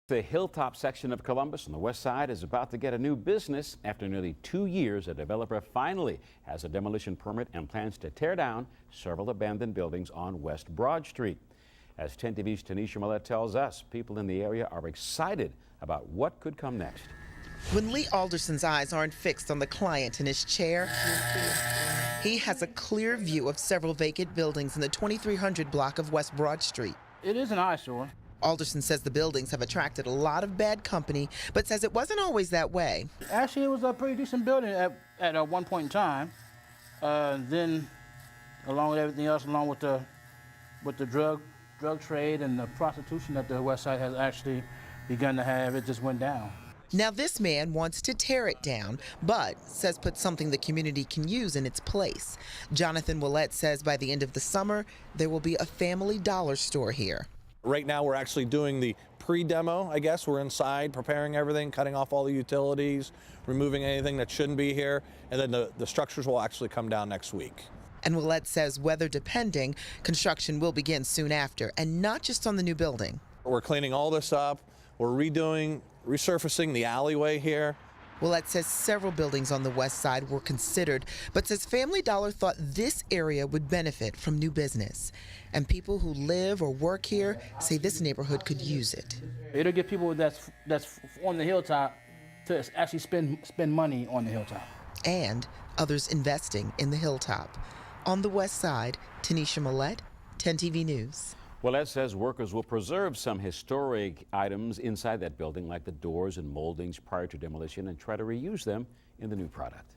The Hilltop section of Columbus on the west side is about to get a new business. After nearly 2 years, a developer finally has a demolition permit and plans to tear down several abandoned buildings on West Broad Street. As 10 TV's Tanisha Millette tells us, people in the area are excited about what could come next. When Lee Alderson's eyes aren't fixed on the client in his chair, he has a clear view of several vacant buildings in the 2300 block of West Broad Street. It is an eyesore. Alderson says the buildings have attracted a lot of bad company, but says it wasn't always that way. Actually, it was a pretty decent building at one point in time. Then, along with everything else, along with the drug trade and the prostitution that the West Side has actually begun to have, it just went down. Now this man wants to tear it down, but says put something the community can use in its place. Jonathan Willett says by the end of the summer, there will be a Family Dollar store here. Right now we're actually doing the pre-demo, I guess. We're inside preparing everything, cutting off all the utilities, removing anything that shouldn't be here, and then the structures will actually come down next week. And Willett says weather depending, construction will begin soon after, and not just on the new building. We're cleaning all this up. We're resurfacing the alleyway here. Willett says several buildings on the west side were considered, but says Family Dollar thought this area would benefit from new business. And people who live or work here say this neighborhood could use it. It'll get people that's on the hilltop to actually spend money on the hilltop. And others investing in the hilltop. On the west side, Tanisha Millette, 10 TV News. Willett says workers will preserve some historic items inside that building, like the doors and moldings prior to demolition, and try to reuse them in the new product.